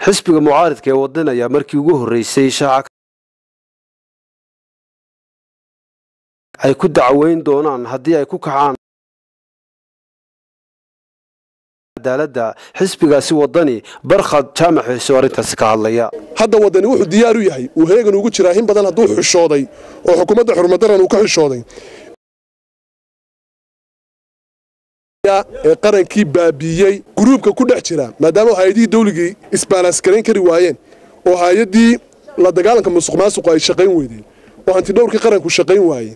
xisbiga mucaaradka ee wadanaya markii ugu horeysay shaaca ay ku dacweyn doonaan haddii ay ku kacaan cadaaladda xisbigaasi wadani barkhad jaamac xiiso arintaasi ka hadlaya. hadda wadani wuxuu diyaar u yahay uu heegan ugu jiraa in badan hadduu xishooday oo xukuumadda xurmadaran uu ka xishooday ee qarankii baabiyey gruubka ku dhex jira maadaama hay'adihii dawligii isbaalans gareyn kari waayeen oo hay'adii la dagaalanka musuqmaasuqa ay shaqayn weydeen oo hantidhowrkii qaranku shaqayn waayey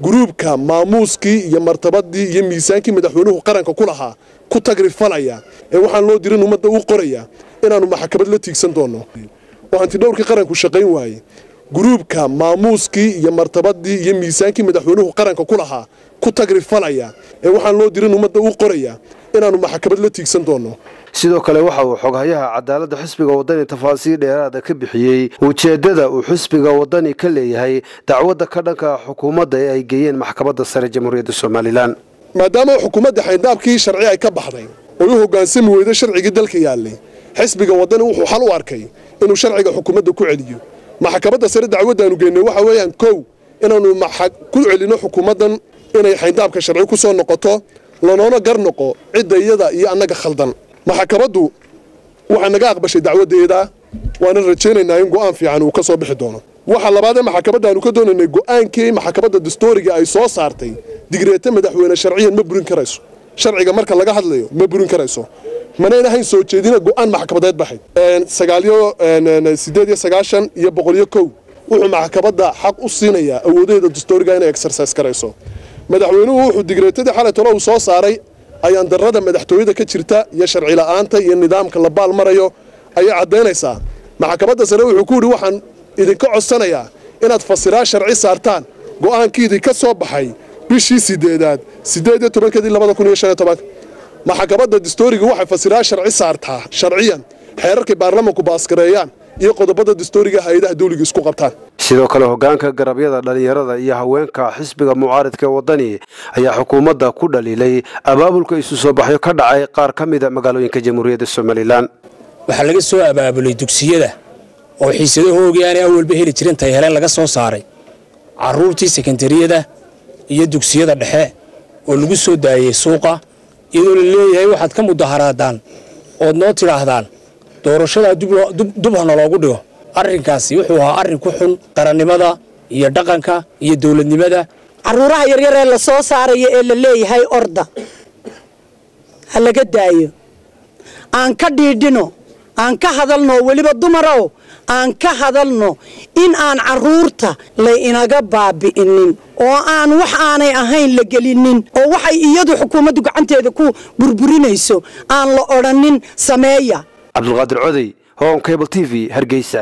gruubka maamuuskii iyo martabadii iyo miisaankii madaxweynuhu qaranka ku lahaa ku tagrifalaya ee waxaan loo dirin ummadda u qoraya inaanu maxkamad la tiigsan doono oo hantidhowrkii qaranku shaqayn waayey gruubka maamuuskii iyo martabadii iyo miisaankii madaxweynuhu qaranka ku lahaa ku tagrifalaya ee waxaan loo dirin ummadda u qoraya inaanu maxkamad la tiigsan doono. sidoo kale waxa uu xoghayaha cadaaladda xisbiga wadani tafaasiil dheeraad ka bixiyay ujeedada uu xisbiga wadani ka leeyahay dacwadda ka dhanka xukuumadda ee ay geeyeen maxkamadda sare jamhuuriyadda Soomaaliland maadaama xukuumadda xaydaabkii sharci ay ka baxday oo uu hoggaansami weyday sharcigii dalka yaalay xisbiga wadani wuxuu xal u arkay inuu sharciga xukuumadda ku celiyo maxkamadda sare dacwaddaanu geynay waxa weeyaan kow inaanu ku celino xukuumaddan inay xaydaabka sharci ku soo noqoto lanoona gar noqo cidda iyada iyo annaga khaldan maxkamaddu waxa naga aqbashay dacwadeeda waana rajaynaynaa in go'aan fiican uu ka soo bixi doono. waxa labaad ee maxkamadda aanu ka doonaynay go'aankii maxkamadda dastuuriga ay soo saartay digreeta madaxweyne sharciyan ma burin karayso sharciga marka laga hadlayo ma burin karayso manayna hayn soo jeedina go'aan maxkamadeed baxay 8 iyo 101 wuxuu maxkamadda xaq u siinayaa awoodeeda dastuuriga inay exercise karayso. madaxweynuhu wuxuu digreetadii xalay tolo uu soo saaray ayaan darrada madaxtooyada ka jirta iyo sharci la'aanta iyo nidaamka la baal marayo ayay cadeynaysaa. maxkamadda sare wuxuu ku yiri waxaan idinka codsanayaa inaad fasiraa sharci saartaan go'aankii ka soo baxay bishii 8 2015 maxkamadda dastuuriga waxay fasiraa sharci saartaa sharciyan xeerarka baarlamaanku baaskareeyaan iyo qodobada dastuuriga hay'adaha dawliga isku qabtaan. sidoo kale hoggaanka garabyada dhalinyarada iyo haweenka xisbiga mucaaradka wadani ayaa xukuumadda ku dhaliilay abaabulka isu soo baxyo ka dhacay qaar ka mid ah magaalooyinka jamhuuriyadda Soomaaliland. waxa laga soo abaabulay dugsiyada oo xiisadahooda aan awalba heli jirin tayheleen laga soo saaray caruurtii sekondariyada iyo dugsiyada dhexe oo lagu soo daayay suuqa iyadoo la leeyahay waxaad ka mudaharaadaan oo noo tiraahdaan doorashada dubhana loogu dhigo. arrinkaasi wuxuu ahaa arrin ku xun qarannimada iyo dhaqanka iyo dawladnimada. caruuraha yaryar ee la soo saarayo ee la leeyahay orda ha laga daayo aan ka dhiidhino aan ka hadalno weliba dumarow aan ka hadalno in aan caruurta la inaga baabi'inin oo aan wax aanay ahayn la gelinin oo waxay iyadu xukuumaddu gacanteeda ku burburinayso aan la odhanin sameeya. Cabdulqaadir Coday, Home Cable TV, Hargeysa.